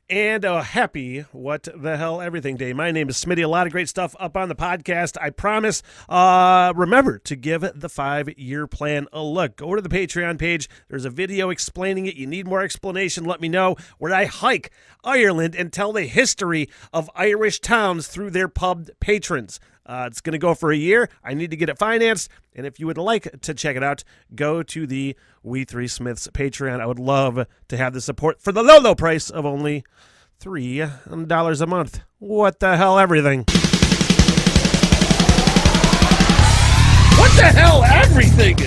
And a happy What the Hell Everything Day. My name is Smitty. A lot of great stuff up on the podcast, I promise. Remember to give the 5-year plan a look. Go to the Patreon page. There's a video explaining it. You need more explanation, let me know, where I hike Ireland and tell the history of Irish towns through their pub patrons. It's going to go for a year. I need to get it financed. And if you would like to check it out, go to the We Three Smiths Patreon. I would love to have the support for the low price of only $3 a month. What the hell, everything? What the hell, everything?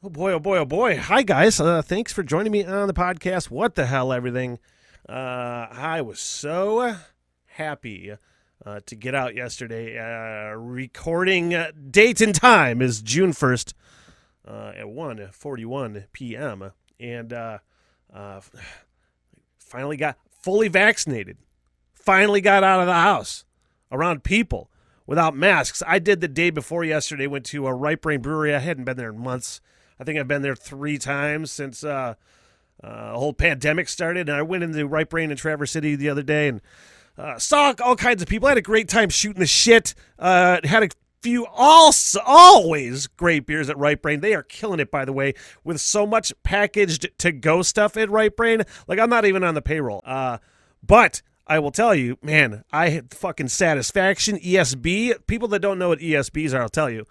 Oh boy, oh boy, oh boy. Hi, guys. Thanks for joining me on the podcast. What the hell, everything? I was so happy to get out yesterday. Recording date and time is June 1st at 1:41 p.m. And finally got fully vaccinated. Finally got out of the house around people without masks. I did the day before yesterday, went to a Right Brain Brewery. I hadn't been there in months. I think I've been there 3 times since the whole pandemic started. And I went into Right Brain in Traverse City the other day and saw all kinds of people. I had a great time shooting the shit. Had a few always great beers at Right Brain. They are killing it, by the way, with so much packaged to-go stuff at Right Brain. Like, I'm not even on the payroll. But I will tell you, man, I had fucking satisfaction. ESB. People that don't know what ESBs are, I'll tell you.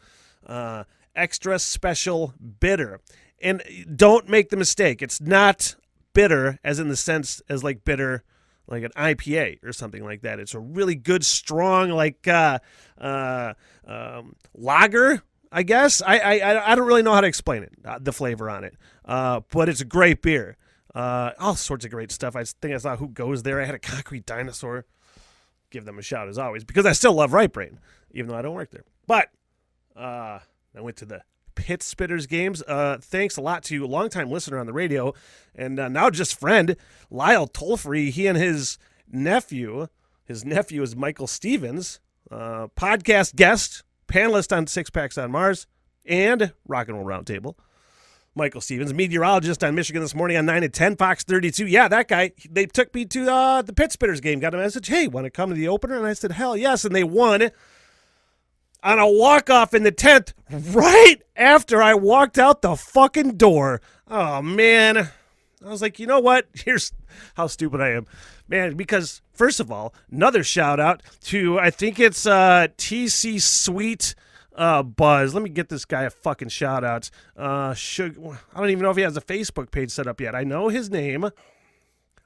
Extra special bitter. And don't make the mistake. It's not bitter as in the sense as like bitter like an IPA or something like that. It's a really good, strong, like lager, I guess. I don't really know how to explain it, the flavor on it. But it's a great beer. All sorts of great stuff. I think I saw Who Goes There. I had a Concrete Dinosaur. Give them a shout as always, because I still love Right Brain, even though I don't work there. But I went to the Pit Spitters games. Thanks a lot to a longtime listener on the radio and now just friend, Lyle Tolfree. He and his nephew is Michael Stevens, podcast guest, panelist on Six Packs on Mars and Rock and Roll Roundtable. Michael Stevens, meteorologist on Michigan This Morning on 9 and 10, Fox 32. Yeah, that guy. They took me to the Pit Spitters game, got a message, hey, want to come to the opener? And I said, hell yes, and they won on a walk-off in the 10th right after I walked out the fucking door. Oh, man. I was like, you know what? Here's how stupid I am. Man, because, first of all, another shout-out to, I think it's TC Sweet Buzz. Let me get this guy a fucking shout-out. I don't even know if he has a Facebook page set up yet. I know his name.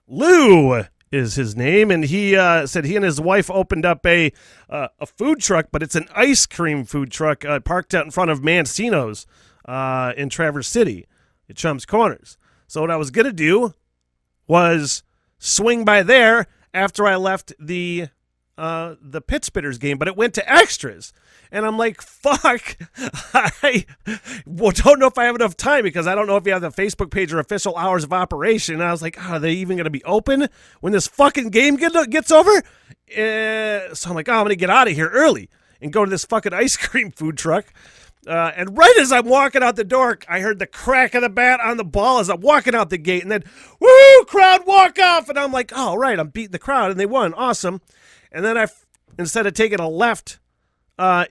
Lou is his name, and he said he and his wife opened up a food truck, but it's an ice cream food truck parked out in front of Mancino's in Traverse City at Chum's Corners. So what I was going to do was swing by there after I left the Pit Spitters game, but it went to extras. And I'm like, fuck, I don't know if I have enough time because I don't know if you have the Facebook page or official hours of operation. And I was like, are they even going to be open when this fucking game gets over? So I'm like, I'm going to get out of here early and go to this fucking ice cream food truck. And right as I'm walking out the door, I heard the crack of the bat on the ball as I'm walking out the gate. And then, woo, crowd walk off. And I'm like, oh, right, I'm beating the crowd. And they won. Awesome. And then instead of taking a left I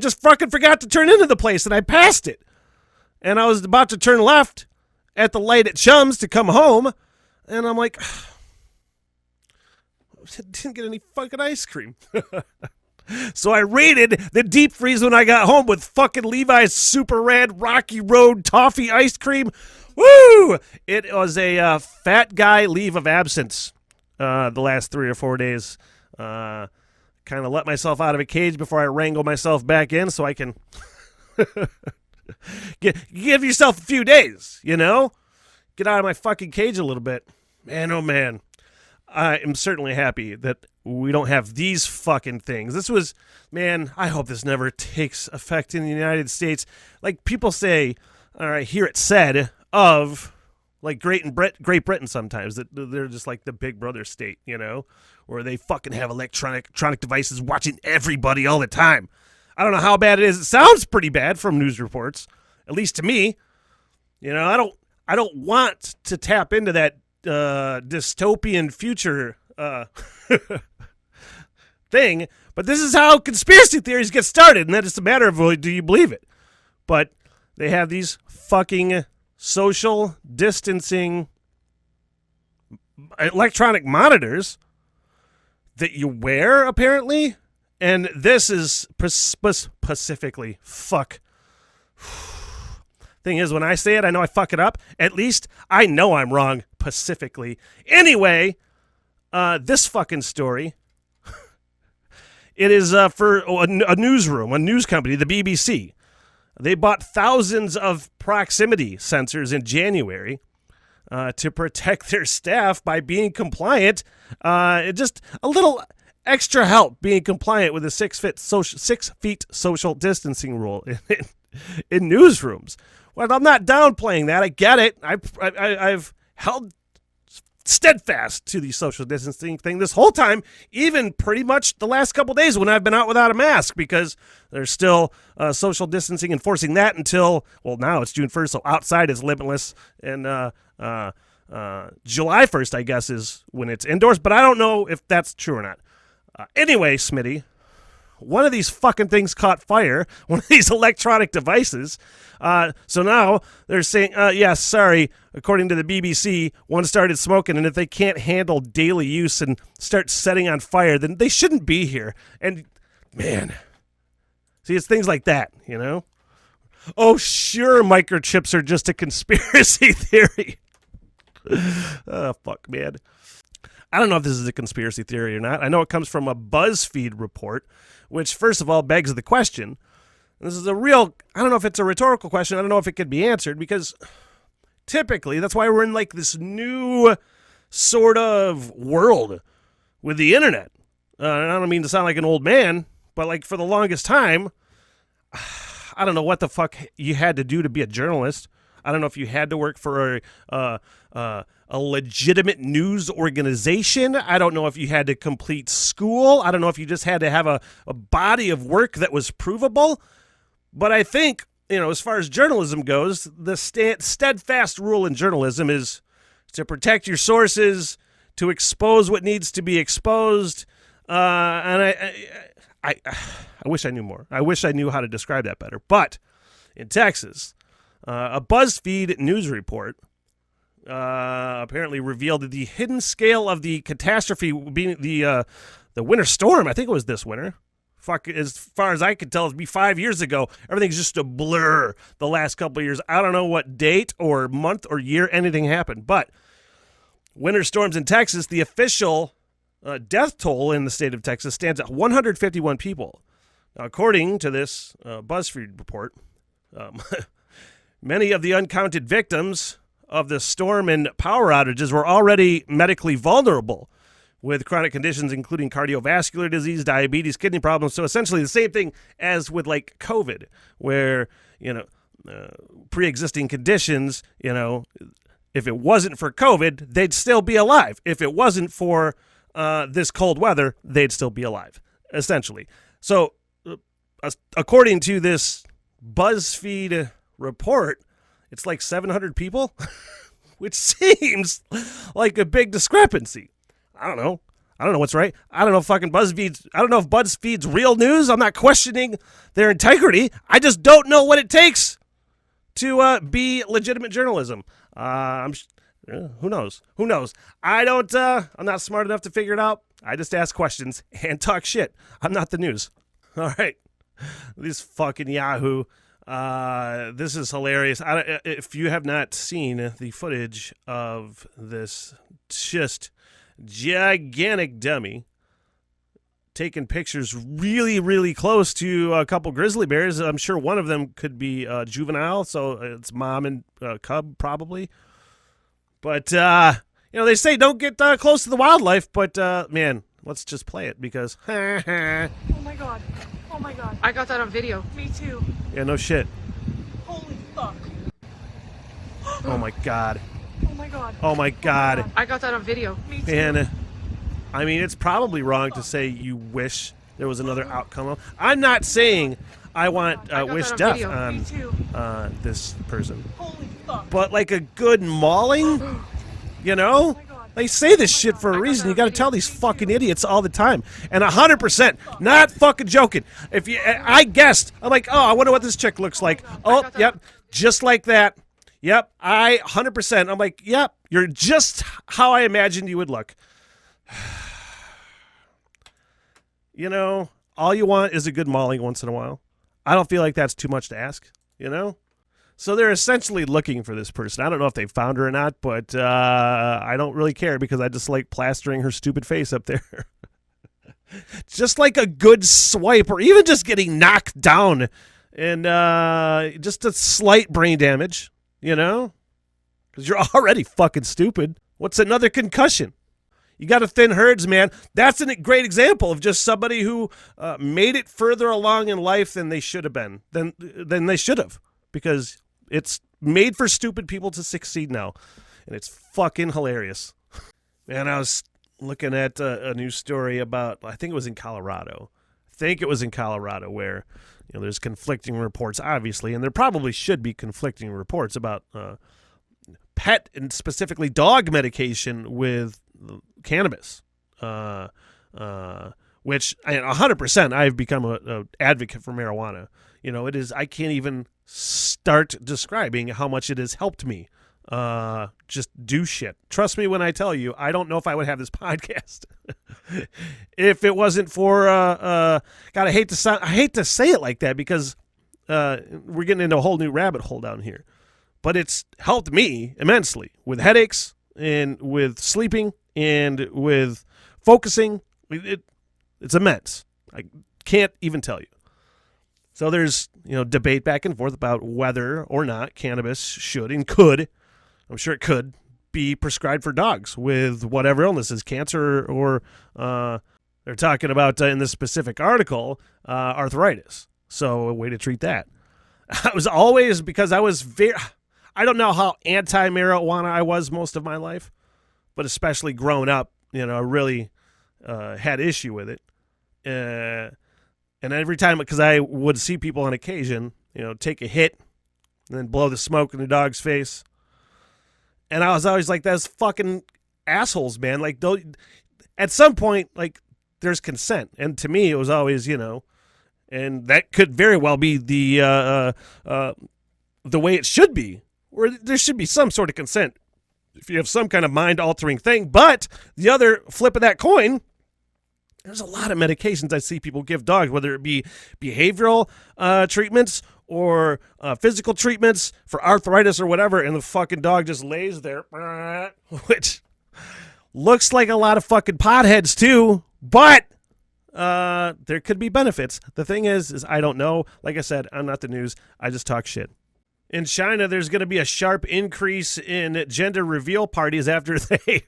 just fucking forgot to turn into the place, and I passed it. And I was about to turn left at the light at Chum's to come home, and I'm like, I didn't get any fucking ice cream. So I raided the deep freeze when I got home with fucking Levi's Super Rad Rocky Road Toffee ice cream. Woo! It was a fat guy leave of absence the last 3 or 4 days. Kind of let myself out of a cage before I wrangle myself back in so I can give yourself a few days, you know? Get out of my fucking cage a little bit. Man, oh man. I am certainly happy that we don't have these fucking things. This was, man, I hope this never takes effect in the United States. Like people say, all right, hear it said of like Great Britain sometimes, that they're just like the Big Brother state, you know, where they fucking have electronic devices watching everybody all the time. I don't know how bad it is. It sounds pretty bad from news reports, at least to me. You know, I don't want to tap into that dystopian future thing, but this is how conspiracy theories get started, and then it's a matter of, well, do you believe it? But they have these fucking social distancing electronic monitors that you wear, apparently, and this is specifically fuck. Thing is, when I say it, I know I fuck it up. At least I know I'm wrong, specifically. Anyway, this fucking story, it is for a newsroom, a news company, the BBC. They bought thousands of proximity sensors in January to protect their staff by being compliant. Just a little extra help being compliant with the 6 feet social distancing rule in newsrooms. Well, I'm not downplaying that. I get it. I've held steadfast to the social distancing thing this whole time, even pretty much the last couple days when I've been out without a mask, because there's still social distancing, enforcing that until, well, now it's June 1st, so outside is limitless, and July 1st, I guess, is when it's indoors, but I don't know if that's true or not. Anyway, Smitty, one of these fucking things caught fire, one of these electronic devices. So now they're saying, yes, sorry, according to the BBC, one started smoking, and if they can't handle daily use and start setting on fire, then they shouldn't be here. And, man, see, it's things like that, you know? Oh, sure, microchips are just a conspiracy theory. Oh, fuck, man. I don't know if this is a conspiracy theory or not. I know it comes from a BuzzFeed report, which, first of all, begs the question. This is a real, I don't know if it's a rhetorical question. I don't know if it could be answered, because typically, that's why we're in like this new sort of world with the internet. And I don't mean to sound like an old man, but like for the longest time, I don't know what the fuck you had to do to be a journalist. I don't know if you had to work for a legitimate news organization. I don't know if you had to complete school. I don't know if you just had to have a body of work that was provable. But I think, you know, as far as journalism goes, the steadfast rule in journalism is to protect your sources, to expose what needs to be exposed. And I wish I knew more. I wish I knew how to describe that better. But in Texas, a BuzzFeed news report apparently revealed that the hidden scale of the catastrophe being the winter storm, I think it was this winter. Fuck, as far as I could tell, it'd be 5 years ago. Everything's just a blur the last couple of years. I don't know what date or month or year anything happened, but winter storms in Texas, the official death toll in the state of Texas stands at 151 people. Now, according to this BuzzFeed report, many of the uncounted victims of the storm and power outages were already medically vulnerable with chronic conditions including cardiovascular disease, diabetes, kidney problems. So essentially the same thing as with like COVID, where, you know, pre-existing conditions, you know, if it wasn't for COVID, they'd still be alive. If it wasn't for this cold weather, they'd still be alive, essentially. So according to this BuzzFeed report, it's like 700 people, which seems like a big discrepancy. I don't know. I don't know what's right. I don't know if BuzzFeed's real news. I'm not questioning their integrity. I just don't know what it takes to be legitimate journalism. Who knows? Who knows? I'm not smart enough to figure it out. I just ask questions and talk shit. I'm not the news. All right. This fucking Yahoo. This is hilarious. If you have not seen the footage of this just gigantic dummy taking pictures really, really close to a couple grizzly bears, I'm sure one of them could be juvenile, so it's mom and cub probably. But, you know, they say don't get close to the wildlife, but, man, let's just play it because... Oh, my God. Oh, my God. I got that on video. Me too. Yeah, no shit. Holy fuck. Oh, my God. Oh, my God. Oh, my God. I got that on video. Me too. And, I mean, it's probably wrong to say you wish there was another outcome. I'm not saying I want wish death on this person. Holy fuck. But, like, a good mauling? You know? my God. They say this shit for a reason. You got to tell these fucking idiots all the time. And 100%, not fucking joking. If you, I guessed, I'm like, oh, I wonder what this chick looks like. Oh, yep, just like that. Yep, 100%. I'm like, yep, you're just how I imagined you would look. You know, all you want is a good mauling once in a while. I don't feel like that's too much to ask, you know? So they're essentially looking for this person. I don't know if they found her or not, but I don't really care because I just like plastering her stupid face up there. Just like a good swipe or even just getting knocked down and just a slight brain damage, you know? Because you're already fucking stupid. What's another concussion? You got to thin herds, man. That's a great example of just somebody who made it further along in life than they should have been, than they should have, because it's made for stupid people to succeed now, and it's fucking hilarious. Man, I was looking at a news story about, I think it was in Colorado. Where there's conflicting reports, obviously, and there probably should be conflicting reports about pet and specifically dog medication with cannabis, which 100% I've become a advocate for marijuana. You know, it is, I can't even start describing how much it has helped me just do shit. Trust me when I tell you, I don't know if I would have this podcast if it wasn't for God, I hate to say it like that because we're getting into a whole new rabbit hole down here. But it's helped me immensely with headaches and with sleeping and with focusing. It's immense. I can't even tell you. So there's, debate back and forth about whether or not cannabis should and could, I'm sure it could, be prescribed for dogs with whatever illnesses, cancer or they're talking about in this specific article, arthritis. So a way to treat that. I was always, because I was I don't know how anti-marijuana I was most of my life, but especially growing up, I really had issue with it. And every time, because I would see people on occasion, take a hit and then blow the smoke in the dog's face. And I was always like, that's fucking assholes, man. Like, at some point, like, there's consent. And to me, it was always, and that could very well be the way it should be, where there should be some sort of consent if you have some kind of mind-altering thing. But the other flip of that coin, there's a lot of medications I see people give dogs, whether it be behavioral treatments or physical treatments for arthritis or whatever, and the fucking dog just lays there, which looks like a lot of fucking potheads too, but there could be benefits. The thing is I don't know. Like I said, I'm not the news. I just talk shit. In China, there's going to be a sharp increase in gender reveal parties after they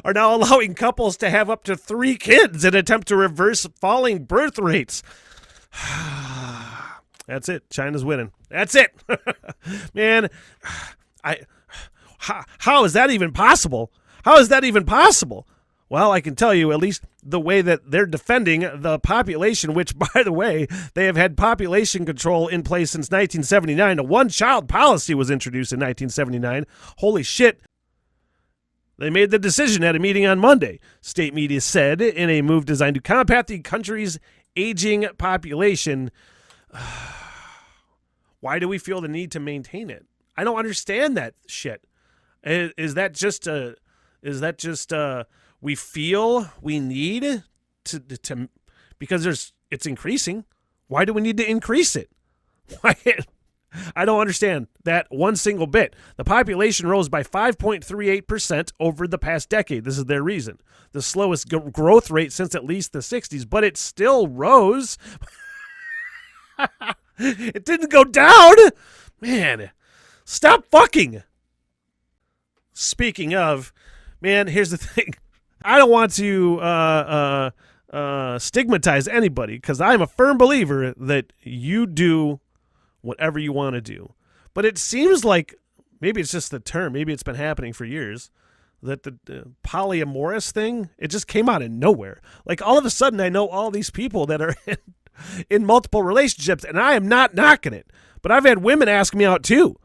are now allowing couples to have up to 3 kids in an attempt to reverse falling birth rates. That's it. China's winning. That's it. Man, how is that even possible? How is that even possible? Well, I can tell you at least the way that they're defending the population, which, by the way, they have had population control in place since 1979. A one-child policy was introduced in 1979. Holy shit. They made the decision at a meeting on Monday, state media said, in a move designed to combat the country's aging population. Why do we feel the need to maintain it? I don't understand that shit. Is that just we feel we need to because it's increasing. Why do we need to increase it? Why? I don't understand that one single bit. The population rose by 5.38% over the past decade. This is their reason. The slowest growth rate since at least the 60s, but it still rose. It didn't go down. Man, stop fucking. Speaking of, man, here's the thing. I don't want to stigmatize anybody because I'm a firm believer that you do whatever you want to do. But it seems like, maybe it's just the term, maybe it's been happening for years, that the polyamorous thing, it just came out of nowhere. Like all of a sudden I know all these people that are in multiple relationships, and I am not knocking it. But I've had women ask me out too.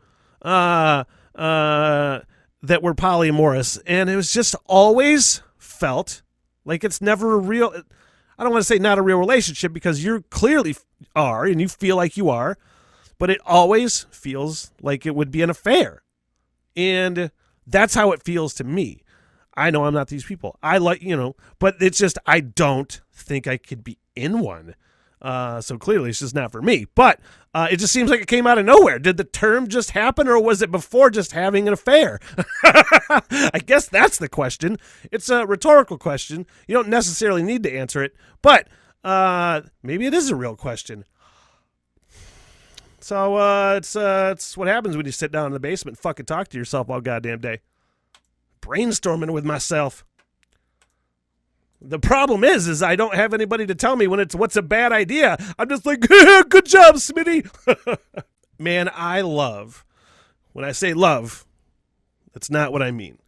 that were polyamorous, and it was just always felt like it's never a real, I don't want to say not a real relationship because you clearly are and you feel like you are, but it always feels like it would be an affair. And that's how it feels to me. I know I'm not these people. I like, but it's just, I don't think I could be in one. So clearly it's just not for me. But it just seems like it came out of nowhere. Did the term just happen, or was it before just having an affair? I guess that's the question. It's a rhetorical question. You don't necessarily need to answer it, but maybe it is a real question. So it's what happens when you sit down in the basement and fucking talk to yourself all goddamn day. Brainstorming with myself. The problem is I don't have anybody to tell me when what's a bad idea. I'm just like, good job, Smitty. Man, I love. When I say love, that's not what I mean.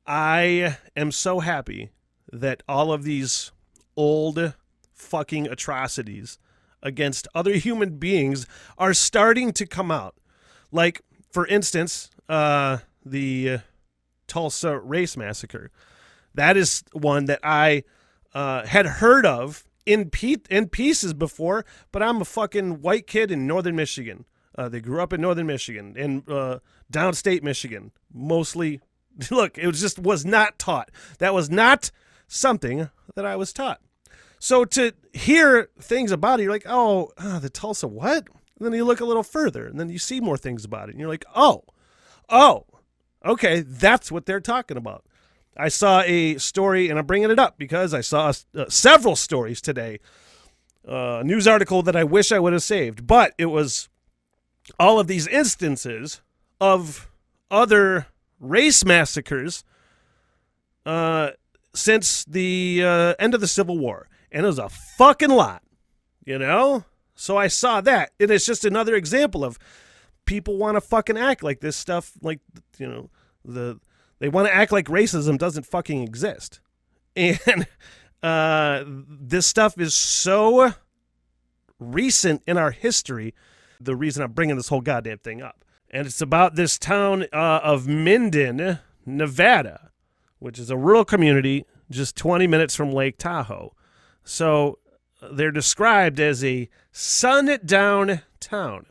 I am so happy that all of these old fucking atrocities against other human beings are starting to come out. Like, for instance, the Tulsa race massacre. That is one that I had heard of in pieces before, but I'm a fucking white kid in northern Michigan. They grew up in northern Michigan and downstate Michigan. Mostly, look, it was not taught. That was not something that I was taught. So to hear things about it, you're like, oh, the Tulsa what? And then you look a little further, and then you see more things about it, and you're like, oh, okay, that's what they're talking about. I saw a story, and I'm bringing it up because I saw several stories today, a news article that I wish I would have saved, but it was all of these instances of other race massacres since the end of the Civil War, and it was a fucking lot, So I saw that, and it's just another example of people want to fucking act like this stuff, like, they want to act like racism doesn't fucking exist. And this stuff is so recent in our history, the reason I'm bringing this whole goddamn thing up. And it's about this town of Minden, Nevada, which is a rural community just 20 minutes from Lake Tahoe. So they're described as a sundown town.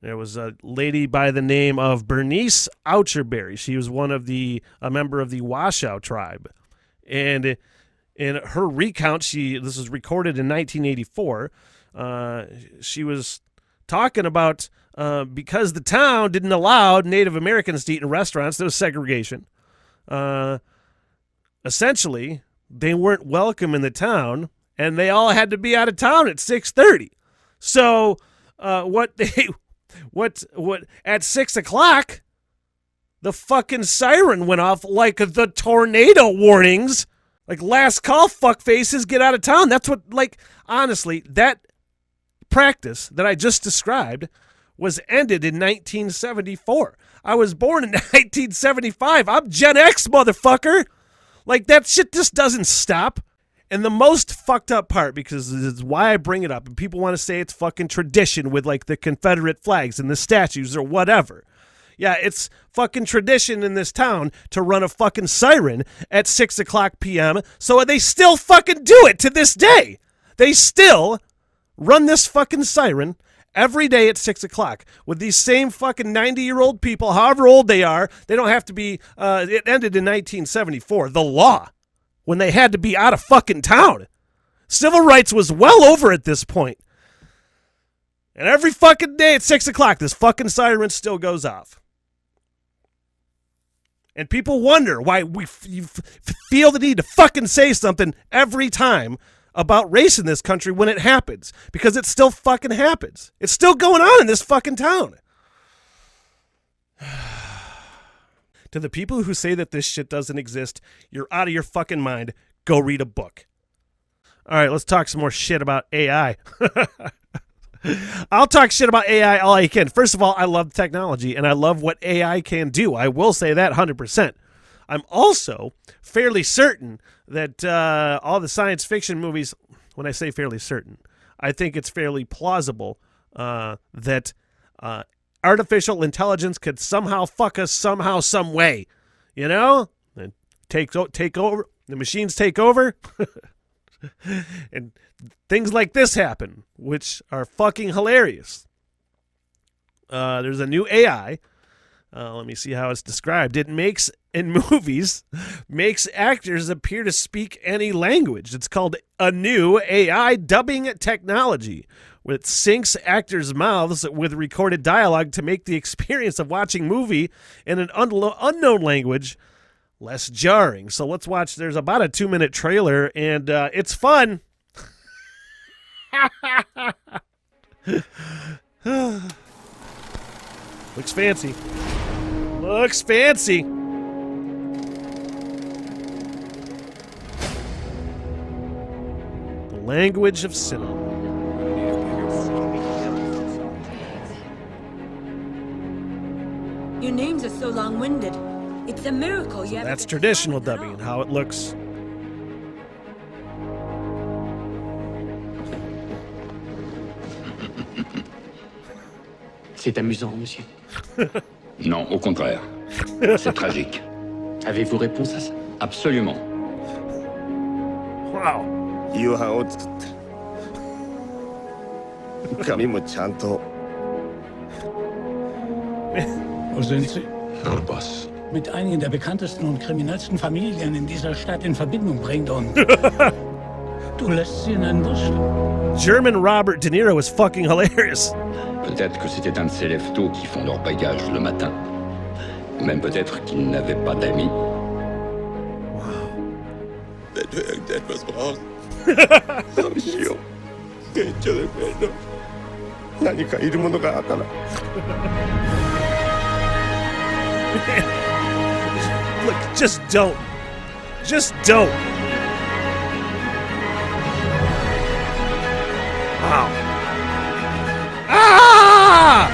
There was a lady by the name of Bernice Oucherberry. She was a member of the Washoe tribe. And in her recount, this was recorded in 1984, she was talking about because the town didn't allow Native Americans to eat in restaurants, there was segregation. Essentially, they weren't welcome in the town, and they all had to be out of town at 6:30. So at 6 o'clock, the fucking siren went off like the tornado warnings. Like, last call, fuckfaces, get out of town. That's what, honestly, that practice that I just described was ended in 1974. I was born in 1975. I'm Gen X, motherfucker. That shit just doesn't stop. And the most fucked up part, because this is why I bring it up, and people want to say it's fucking tradition with, the Confederate flags and the statues or whatever. Yeah, it's fucking tradition in this town to run a fucking siren at 6 o'clock p.m., so they still fucking do it to this day. They still run this fucking siren every day at 6 o'clock with these same fucking 90-year-old people, however old they are. They don't have to be, it ended in 1974, the law, when they had to be out of fucking town. Civil rights was well over at this point. And every fucking day at 6 o'clock, this fucking siren still goes off. And people wonder why you feel the need to fucking say something every time about race in this country when it happens. Because it still fucking happens. It's still going on in this fucking town. To the people who say that this shit doesn't exist, you're out of your fucking mind. Go read a book. All right, let's talk some more shit about AI. I'll talk shit about AI all I can. First of all, I love technology, and I love what AI can do. I will say that 100%. I'm also fairly certain that all the science fiction movies, when I say fairly certain, I think it's fairly plausible that artificial intelligence could somehow fuck us somehow, some way, you know? And take over. The machines take over, and things like this happen, which are fucking hilarious. There's a new AI. Let me see how it's described. It makes, in movies, makes actors appear to speak any language. It's called a new AI dubbing technology, which syncs actors' mouths with recorded dialogue to make the experience of watching movie in an unknown language less jarring. So let's watch. There's about a 2-minute trailer, and it's fun. Looks fancy. Looks fancy. The language of cinema. Your names are so long-winded. It's a miracle you have. That's traditional dubbing and how it looks. C'est amusant, monsieur. Non, au contraire. C'est tragique. Avez-vous réponse à ça? Absolument. Wow. 夕飯を作ってる髪もちゃんと Wo sind Sie? Herr Boss. Mit einigen der bekanntesten und kriminellsten Familien in dieser Stadt in Verbindung bringt und du lässt sie in einen Bus. German Robert De Niro is fucking hilarious. Peut-être que c'était un de ces lève-tôt qui font leur bagage le matin. Même peut-être qu'ils n'avaient pas d'amis. Wenn du irgendetwas brauchst, sag ich dir. Genjo de menos. 何かいるものがあったら Look, just don't. Just don't. Wow. Ah!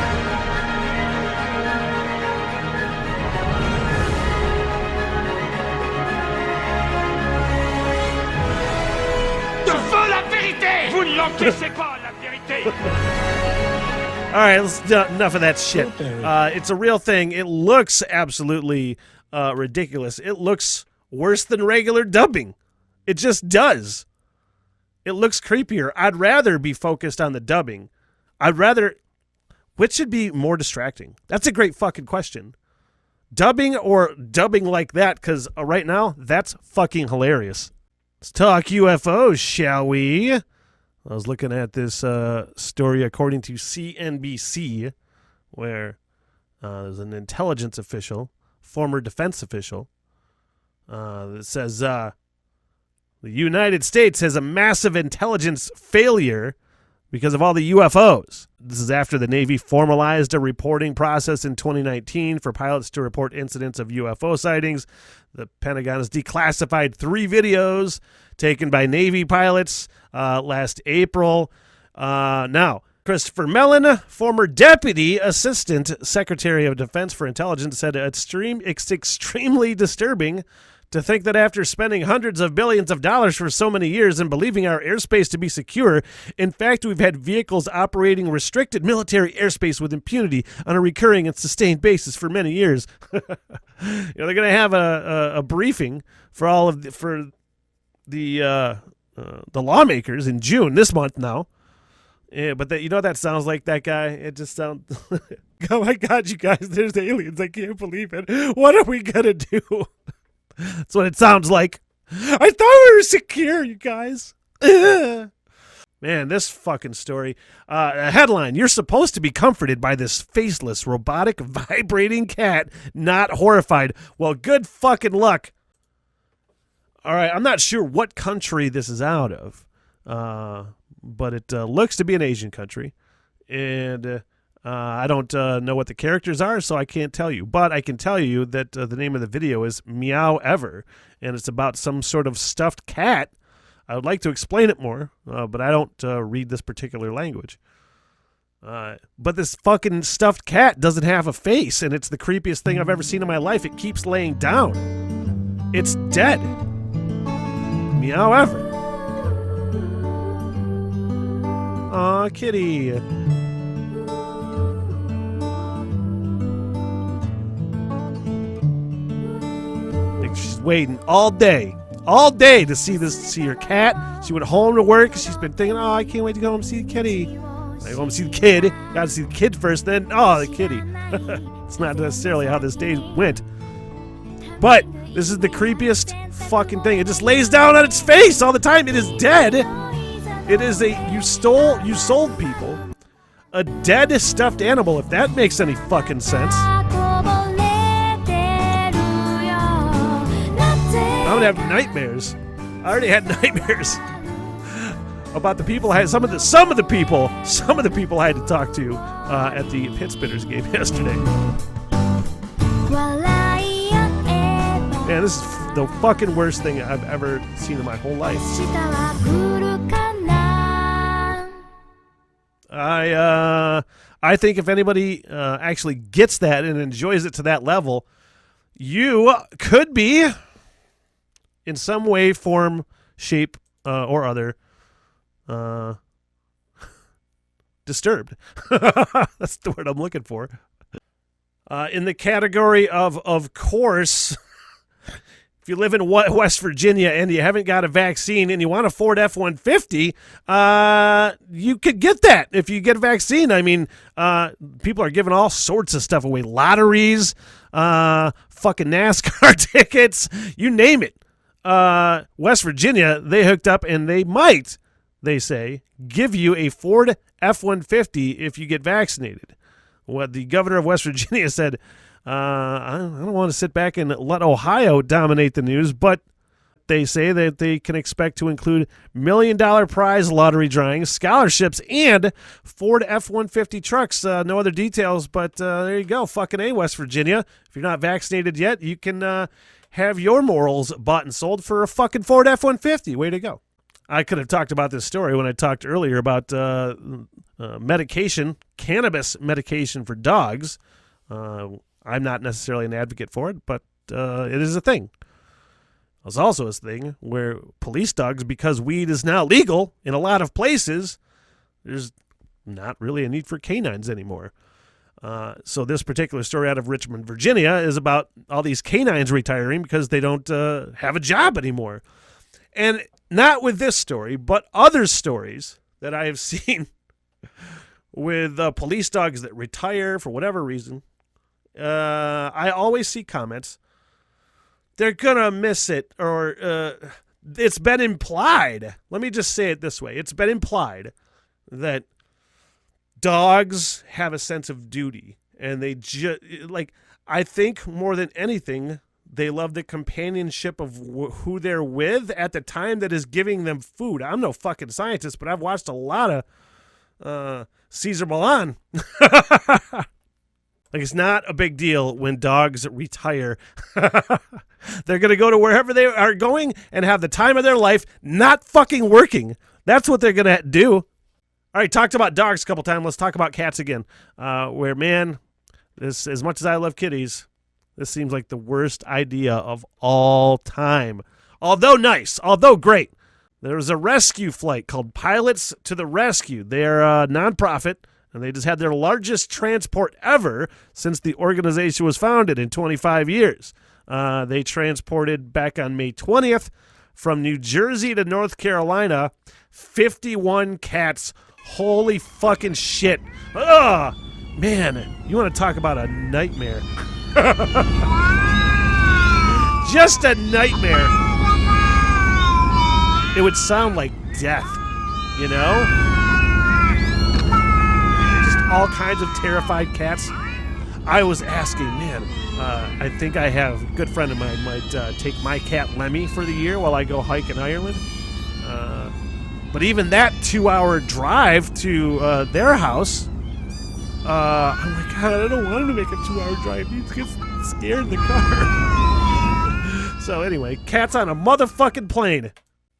All right, enough of that shit. It's a real thing. It looks absolutely ridiculous. It looks worse than regular dubbing. It just does. It looks creepier. I'd rather be focused on the dubbing. Which should be more distracting? That's a great fucking question. Dubbing or dubbing like that, because right now, that's fucking hilarious. Let's talk UFOs, shall we? I was looking at this story according to CNBC, where there's an intelligence official, former defense official, that says the United States has a massive intelligence failure because of all the UFOs. This is after the Navy formalized a reporting process in 2019 for pilots to report incidents of UFO sightings. The Pentagon has declassified 3 videos taken by Navy pilots last April. Now, Christopher Mellon, former Deputy Assistant Secretary of Defense for Intelligence, said it's extremely disturbing to think that after spending hundreds of billions of dollars for so many years and believing our airspace to be secure, in fact, we've had vehicles operating restricted military airspace with impunity on a recurring and sustained basis for many years. They're going to have a briefing for all of the lawmakers in June this month now. Yeah, but you know what that sounds like, that guy? It just sounds... Oh my God, you guys, there's aliens. I can't believe it. What are we going to do? That's what it sounds like. I thought we were secure, you guys. Man, this fucking story. A headline: you're supposed to be comforted by this faceless, robotic, vibrating cat, not horrified. Well, good fucking luck. All right, I'm not sure what country this is out of, but it looks to be an Asian country. And I don't know what the characters are, so I can't tell you. But I can tell you that the name of the video is Meow Ever, and it's about some sort of stuffed cat. I would like to explain it more, but I don't read this particular language. But this fucking stuffed cat doesn't have a face, and it's the creepiest thing I've ever seen in my life. It keeps laying down. It's dead. Meow Ever. Aw, kitty. She's waiting all day to see her cat. She went home to work. She's been thinking, oh, I can't wait to go home and see the kitty. I go home and see the kid. Got to see the kid first, then, oh, the kitty. It's not necessarily how this day went. But this is the creepiest fucking thing. It just lays down on its face all the time. It is dead. It is you sold people a dead stuffed animal, if that makes any fucking sense. I'm gonna have nightmares. I already had nightmares about the people some of the people I had to talk to at the Pit Spinners game yesterday. Man, this is the fucking worst thing I've ever seen in my whole life. I think if anybody actually gets that and enjoys it to that level, you could be, in some way, form, shape, or other, disturbed. That's the word I'm looking for. In the category of course, if you live in West Virginia and you haven't got a vaccine and you want a Ford F-150, you could get that if you get a vaccine. I mean, people are giving all sorts of stuff away. Lotteries, fucking NASCAR tickets, you name it. West Virginia, they hooked up and they might, they say, give you a Ford F-150 if you get vaccinated. What the governor of West Virginia said, I don't want to sit back and let Ohio dominate the news, but they say that they can expect to include $1 million prize lottery drawings, scholarships, and Ford F-150 trucks. No other details, but there you go. Fucking A, West Virginia. If you're not vaccinated yet, you can have your morals bought and sold for a fucking Ford F-150. Way to go. I could have talked about this story when I talked earlier about medication, cannabis medication for dogs. I'm not necessarily an advocate for it, but it is a thing. There's also a thing where police dogs, because weed is now legal in a lot of places, there's not really a need for canines anymore. So this particular story out of Richmond, Virginia, is about all these canines retiring because they don't have a job anymore. And not with this story, but other stories that I have seen with police dogs that retire for whatever reason. I always see comments, they're gonna miss it, or it's been implied. Let me just say it this way. It's been implied that dogs have a sense of duty, and they I think more than anything, they love the companionship of who they're with at the time that is giving them food. I'm no fucking scientist, but I've watched a lot of Cesar Millan. Like, it's not a big deal when dogs retire. They're going to go to wherever they are going and have the time of their life not fucking working. That's what they're going to do. All right, talked about dogs a couple times. Let's talk about cats again. Where, man, this, as much as I love kitties, this seems like the worst idea of all time. Although nice, although great. There was a rescue flight called Pilots to the Rescue. They're a nonprofit. And they just had their largest transport ever since the organization was founded in 25 years. They transported back on May 20th from New Jersey to North Carolina 51 cats. Holy fucking shit. Ugh. Man, you want to talk about a nightmare. Just a nightmare. It would sound like death, you know? All kinds of terrified cats. I was asking, man, I think I have a good friend of mine might take my cat Lemmy for the year while I go hike in Ireland. But even that 2-hour drive to their house, I'm like, God, I don't want him to make a 2-hour drive. He gets scared in the car. So anyway, cats on a motherfucking plane.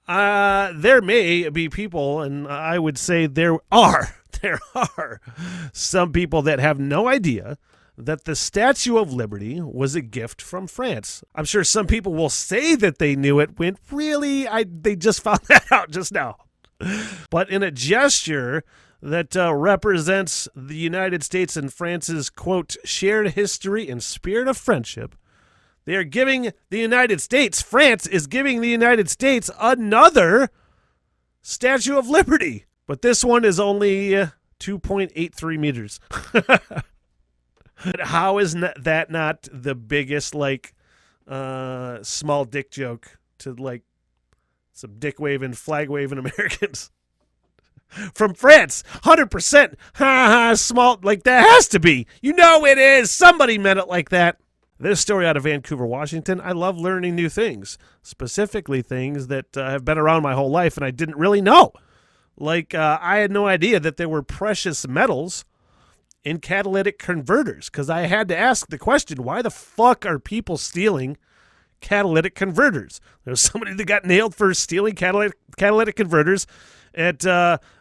There may be people, and I would say there are some people that have no idea that the Statue of Liberty was a gift from France. I'm sure some people will say that they knew it when really they just found that out just now. But in a gesture that represents the United States and France's, quote, shared history and spirit of friendship, They are giving the United States, France is giving the United States another Statue of Liberty. But this one is only 2.83 meters. How is that not the biggest, like, small dick joke to, like, some dick waving, flag waving Americans? From France, 100%. Ha ha, small, like, that has to be. You know it is. Somebody meant it like that. This story out of Vancouver, Washington. I love learning new things, specifically things that have been around my whole life and I didn't really know. Like, I had no idea that there were precious metals in catalytic converters, because I had to ask the question, why the fuck are people stealing catalytic converters? There's somebody that got nailed for stealing catalytic converters at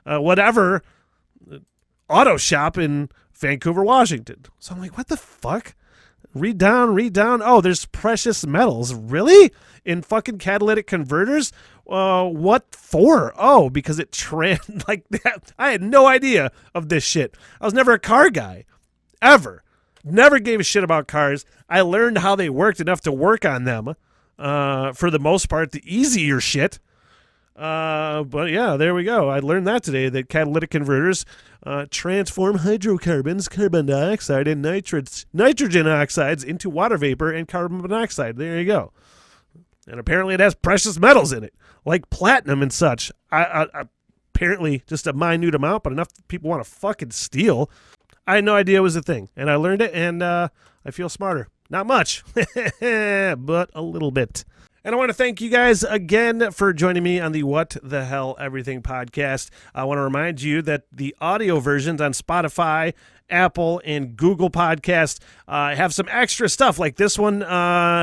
whatever auto shop in Vancouver, Washington. So I'm like, what the fuck? Read down. Oh, there's precious metals. Really? In fucking catalytic converters? What for? Oh, because it like that. I had no idea of this shit. I was never a car guy. Ever. Never gave a shit about cars. I learned how they worked enough to work on them. For the most part, the easier shit. But yeah, there we go. I learned that today, that catalytic converters transform hydrocarbons, carbon dioxide, and nitrogen oxides into water vapor and carbon monoxide. There you go. And apparently it has precious metals in it, like platinum and such. Apparently just a minute amount, but enough people want to fucking steal. I had no idea it was a thing, and I learned it, and I feel smarter. Not much, but a little bit. And I want to thank you guys again for joining me on the What the Hell Everything podcast. I want to remind you that the audio versions on Spotify, Apple, and Google Podcasts have some extra stuff like this one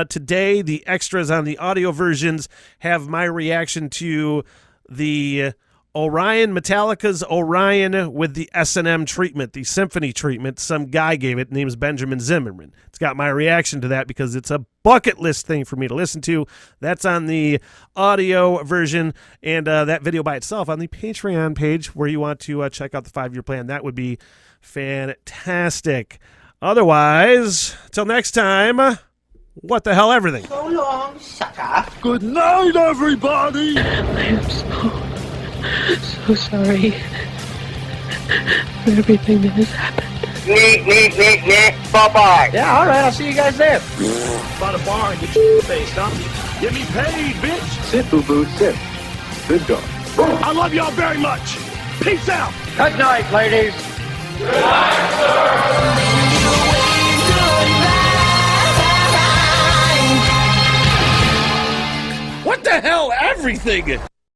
today. The extras on the audio versions have my reaction to the Orion, Metallica's Orion with the S&M treatment, the symphony treatment. Some guy gave it, name's Benjamin Zimmerman. It's got my reaction to that because it's a bucket list thing for me to listen to. That's on the audio version, and that video by itself on the Patreon page where you want to check out the 5-year plan. That would be fantastic. Otherwise, till next time, what the hell everything. So long, sucker. Good night, everybody! I am so sorry for everything that has happened. Bye-bye. Yeah, all right, I'll see you guys there. By the bar and get your face, huh? Get me paid, bitch! Sit, boo-boo, sit. Good dog. I love y'all very much! Peace out! Good night, ladies. Good night, sir. What the hell, everything?